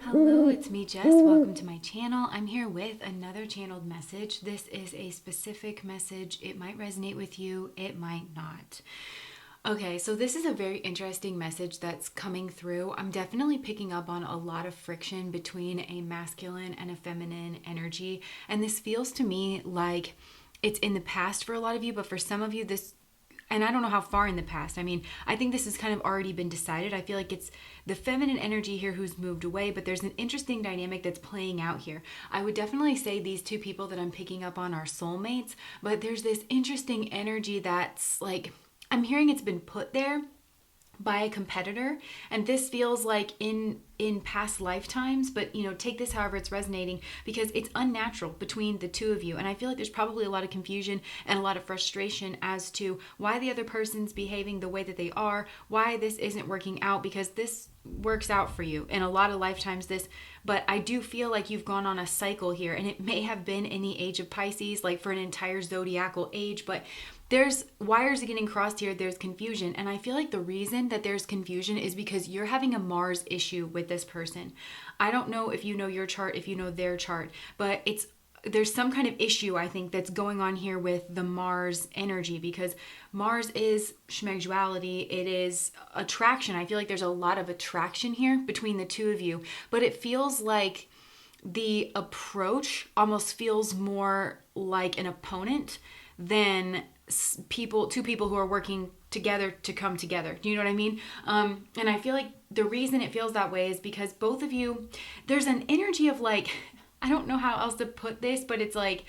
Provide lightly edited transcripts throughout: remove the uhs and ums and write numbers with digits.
Hello, it's me, Jess. Welcome to my channel. I'm here with another channeled message. This is a specific message. It might resonate with you, it might not. Okay, so this is a very interesting message that's coming through. I'm definitely picking up on a lot of friction between a masculine and a feminine energy. And this feels to me like it's in the past for a lot of you, but for some of you, and I don't know how far in the past. I mean, I think this has kind of already been decided. I feel like it's the feminine energy here who's moved away, but there's an interesting dynamic that's playing out here. I would definitely say these two people that I'm picking up on are soulmates, but there's this interesting energy that's like, I'm hearing it's been put there by a competitor, and this feels like in past lifetimes, but take this however it's resonating, because it's unnatural between the two of you. And I feel like there's probably a lot of confusion and a lot of frustration as to why the other person's behaving the way that they are, why this isn't working out, because this works out for you in a lot of lifetimes, but I do feel like you've gone on a cycle here, and it may have been in the age of Pisces, like for an entire zodiacal age, but there's wires getting crossed here, there's confusion. And I feel like the reason that there's confusion is because you're having a Mars issue with this person. I don't know if you know your chart, if you know their chart, but there's some kind of issue, I think, that's going on here with the Mars energy, because Mars is schmexuality, it is attraction. I feel like there's a lot of attraction here between the two of you, but it feels like the approach almost feels more like an opponent than two people who are working together to come together. Do you know what I mean? And I feel like the reason it feels that way is because both of you, there's an energy of like, I don't know how else to put this, but it's like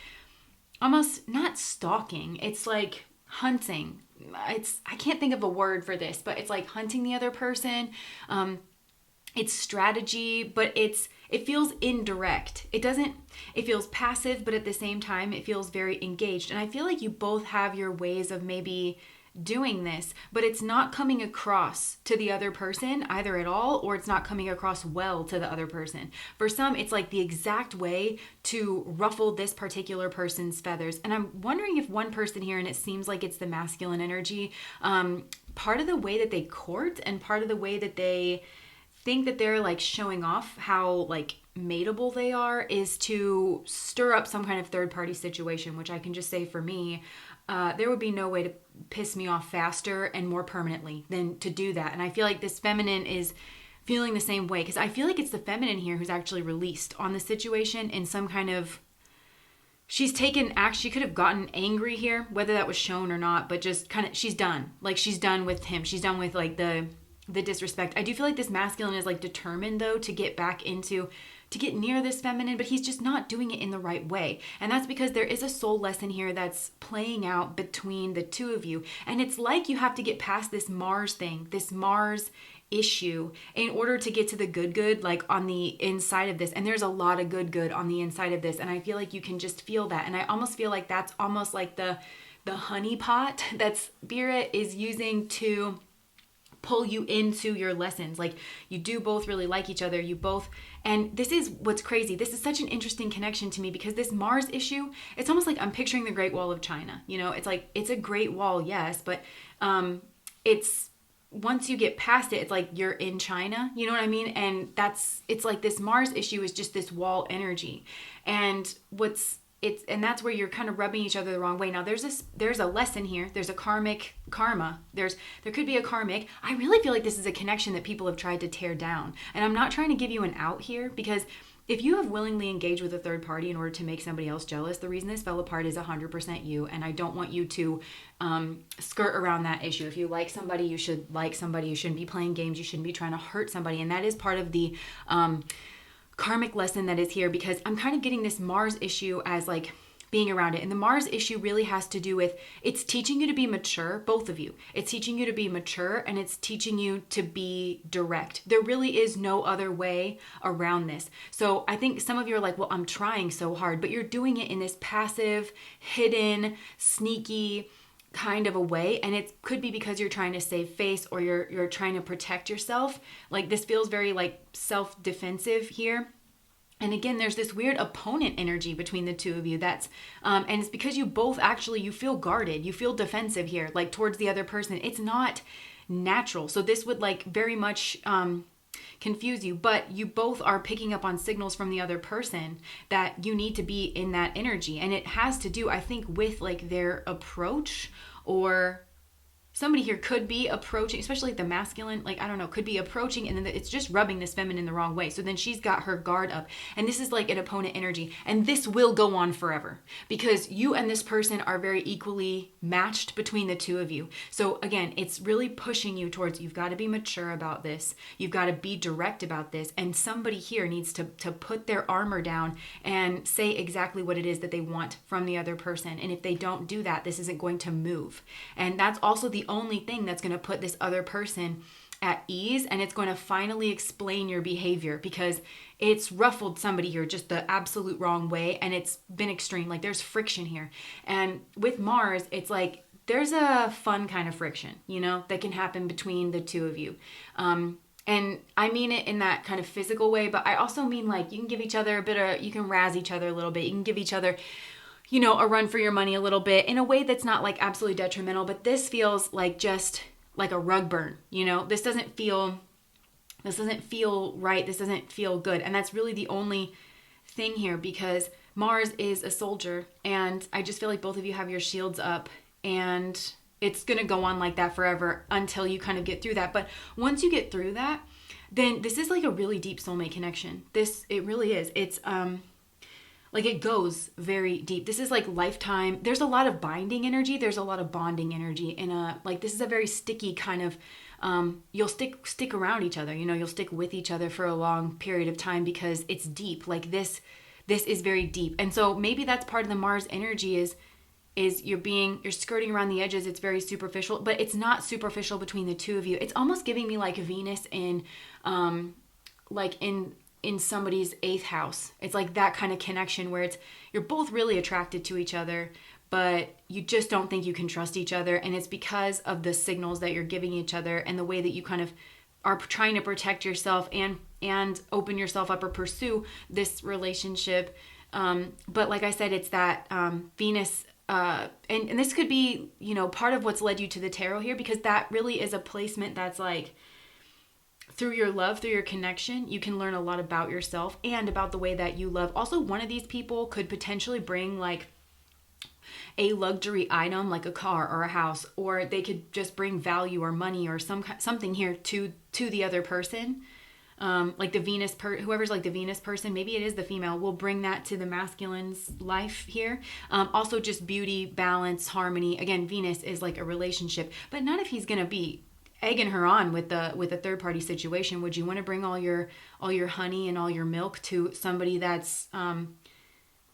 almost not stalking. It's like hunting. I can't think of a word for this, but it's like hunting the other person. It's strategy, but it feels indirect. It feels passive, but at the same time, it feels very engaged. And I feel like you both have your ways of maybe doing this, but it's not coming across to the other person either at all, or it's not coming across well to the other person. For some, it's like the exact way to ruffle this particular person's feathers. And I'm wondering if one person here, and it seems like it's the masculine energy, part of the way that they court and part of the way that they think that they're like showing off how like mateable they are is to stir up some kind of third party situation, which I can just say for me, there would be no way to piss me off faster and more permanently than to do that. And I feel like this feminine is feeling the same way, because I feel like it's the feminine here who's actually released on the situation in some kind of, she's taken action. She could have gotten angry here, whether that was shown or not, but just kind of, she's done with him. She's done with like the disrespect. I do feel like this masculine is like determined though to get near this feminine, but he's just not doing it in the right way. And that's because there is a soul lesson here that's playing out between the two of you. And it's like you have to get past this Mars thing, this Mars issue, in order to get to the good, like on the inside of this. And there's a lot of good on the inside of this. And I feel like you can just feel that. And I almost feel like that's almost like the honey pot that Spirit is using to pull you into your lessons. Like you do both really like each other. And this is what's crazy. This is such an interesting connection to me, because this Mars issue, it's almost like I'm picturing the Great Wall of China. It's like, it's a great wall, yes, but it's, once you get past it, it's like you're in China, you know what I mean? And it's like this Mars issue is just this wall energy. And that's where you're kind of rubbing each other the wrong way. Now there's a lesson here. There's a karma. There could be a karmic. I really feel like this is a connection that people have tried to tear down. And I'm not trying to give you an out here, because if you have willingly engaged with a third party in order to make somebody else jealous, the reason this fell apart is 100% you. And I don't want you to skirt around that issue. If you like somebody, you should like somebody. You shouldn't be playing games. You shouldn't be trying to hurt somebody. And that is part of the karmic lesson that is here, because I'm kind of getting this Mars issue as like being around it. And the Mars issue really has to do with, it's teaching you to be mature, both of you. It's teaching you to be mature, and it's teaching you to be direct. There really is no other way around this. So I think some of you are like, well, I'm trying so hard, but you're doing it in this passive, hidden, sneaky kind of a way. And it could be because you're trying to save face, or you're trying to protect yourself. Like this feels very like self-defensive here. And again, there's this weird opponent energy between the two of you. That's, and it's because you both actually, you feel guarded, you feel defensive here, like towards the other person. It's not natural. So this would like very much, confuse you, but you both are picking up on signals from the other person that you need to be in that energy. And it has to do, I think, with like their approach, or somebody here could be approaching, especially the masculine, like, I don't know, could be approaching, and then it's just rubbing this feminine the wrong way. So then she's got her guard up. And this is like an opponent energy. And this will go on forever because you and this person are very equally matched between the two of you. So again, it's really pushing you towards, you've got to be mature about this. You've got to be direct about this. And somebody here needs to put their armor down and say exactly what it is that they want from the other person. And if they don't do that, this isn't going to move. And that's also the only thing that's going to put this other person at ease, and it's going to finally explain your behavior, because it's ruffled somebody here just the absolute wrong way, and it's been extreme. Like, there's friction here. And with Mars, it's like there's a fun kind of friction, you know, that can happen between the two of you. And I mean it in that kind of physical way, but I also mean like you can give each other you can razz each other a little bit. You can give each other, you know, a run for your money a little bit in a way that's not like absolutely detrimental, but this feels like just like a rug burn, you know. This doesn't feel right. This doesn't feel good. And that's really the only thing here, because Mars is a soldier, and I just feel like both of you have your shields up, and it's going to go on like that forever until you kind of get through that. But once you get through that, then this is like a really deep soulmate connection. It really is. It's like, it goes very deep. This is like lifetime. There's a lot of binding energy. There's a lot of bonding energy like, this is a very sticky kind of, you'll stick around each other, you know, you'll stick with each other for a long period of time because it's deep. Like this is very deep. And so maybe that's part of the Mars energy is you're skirting around the edges. It's very superficial, but it's not superficial between the two of you. It's almost giving me like Venus in somebody's 8th house. It's like that kind of connection where you're both really attracted to each other, but you just don't think you can trust each other. And it's because of the signals that you're giving each other and the way that you kind of are trying to protect yourself and open yourself up or pursue this relationship. But like I said, it's that Venus, and this could be, you know, part of what's led you to the tarot here, because that really is a placement that's like, through your love, through your connection, you can learn a lot about yourself and about the way that you love. Also, one of these people could potentially bring like a luxury item, like a car or a house, or they could just bring value or money or something here to the other person. Like the Venus whoever's like the Venus person, maybe it is the female, will bring that to the masculine's life here. Also just beauty, balance, harmony. Again, Venus is like a relationship, but not if he's going to be egging her on with a third party situation. Would you want to bring all your honey and all your milk to somebody that's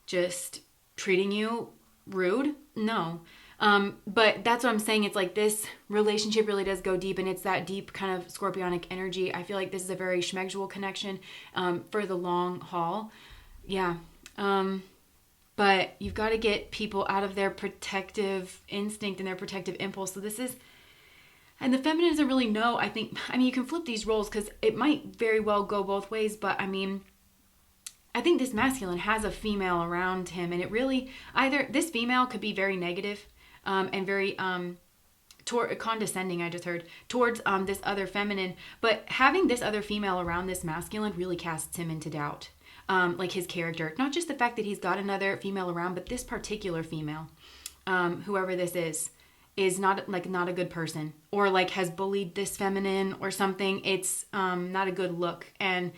just treating you rude? No. But that's what I'm saying. It's like this relationship really does go deep, and it's that deep kind of scorpionic energy. I feel like this is a very schmegdual connection for the long haul. Yeah. But you've got to get people out of their protective instinct and their protective impulse. So this is, and the feminine doesn't really know, I mean, you can flip these roles because it might very well go both ways, but I mean, I think this masculine has a female around him, and it really, either this female could be very negative and very condescending, I just heard, towards this other feminine, but having this other female around this masculine really casts him into doubt, like his character. Not just the fact that he's got another female around, but this particular female, whoever this is not a good person, or like has bullied this feminine or something. It's not a good look. And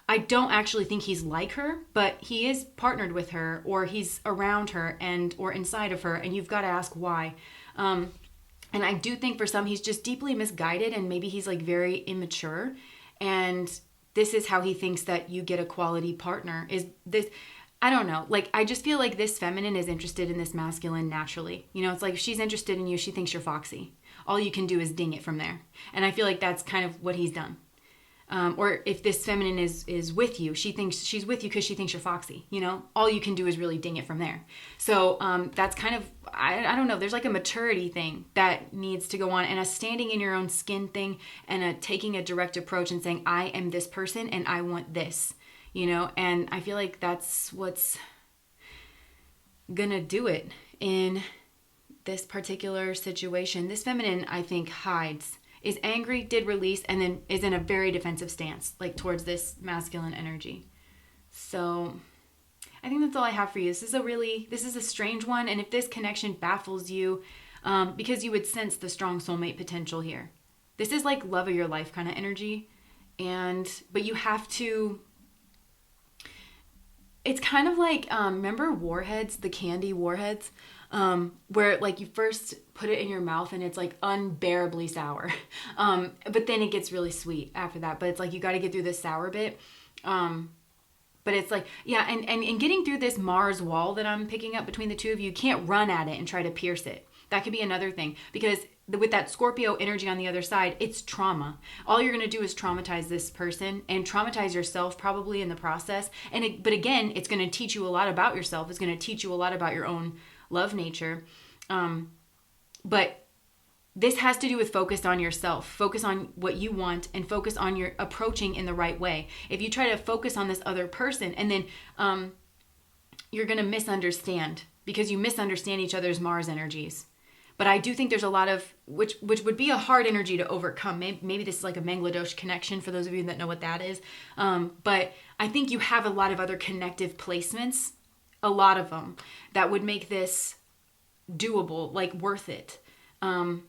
I don't actually think he's like her, but he is partnered with her, or he's around her or inside of her, and you've got to ask why. And I do think for some, he's just deeply misguided, and maybe he's like very immature, and this is how he thinks that you get a quality partner. Is this, I don't know. Like, I just feel like this feminine is interested in this masculine naturally. You know, it's like if she's interested in you, she thinks you're foxy. All you can do is ding it from there. And I feel like that's kind of what he's done. Or if this feminine is with you, she thinks she's with you because she thinks you're foxy. You know, all you can do is really ding it from there. So that's kind of, I don't know. There's like a maturity thing that needs to go on, and a standing in your own skin thing, and a taking a direct approach and saying, I am this person and I want this. You know, and I feel like that's what's gonna do it in this particular situation. This feminine, I think, hides. is angry, did release, and then is in a very defensive stance, like towards this masculine energy. So I think that's all I have for you. This is a strange one. And if this connection baffles you, because you would sense the strong soulmate potential here. This is like love of your life kind of energy. But you have to, it's kind of like, remember Warheads, the candy Warheads, where like you first put it in your mouth and it's like unbearably sour. But then it gets really sweet after that. But it's like, you got to get through this sour bit. But it's like, yeah, and getting through this Mars wall that I'm picking up between the two of you, can't run at it and try to pierce it. That could be another thing, because with that Scorpio energy on the other side, it's trauma. All you're going to do is traumatize this person and traumatize yourself probably in the process. But again, it's going to teach you a lot about yourself. It's going to teach you a lot about your own love nature. But this has to do with focus on yourself, focus on what you want, and focus on your approaching in the right way. If you try to focus on this other person, and then you're going to misunderstand, because you misunderstand each other's Mars energies. But I do think there's a lot of, which would be a hard energy to overcome. Maybe this is like a Bangladesh connection for those of you that know what that is. But I think you have a lot of other connective placements, a lot of them, that would make this doable, like worth it. And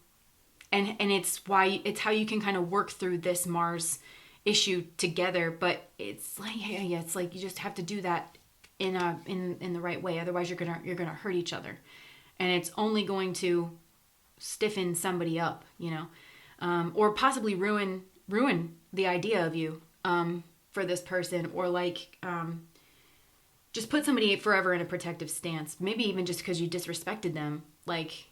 it's how you can kind of work through this Mars issue together. But it's like, yeah, it's like you just have to do that in the right way. Otherwise, you're gonna hurt each other. And it's only going to stiffen somebody up, or possibly ruin the idea of you for this person, or like just put somebody forever in a protective stance. Maybe even just because you disrespected them, like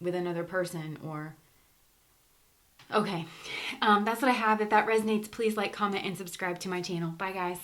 with another person. Or okay, that's what I have. If that resonates, please like, comment, and subscribe to my channel. Bye, guys.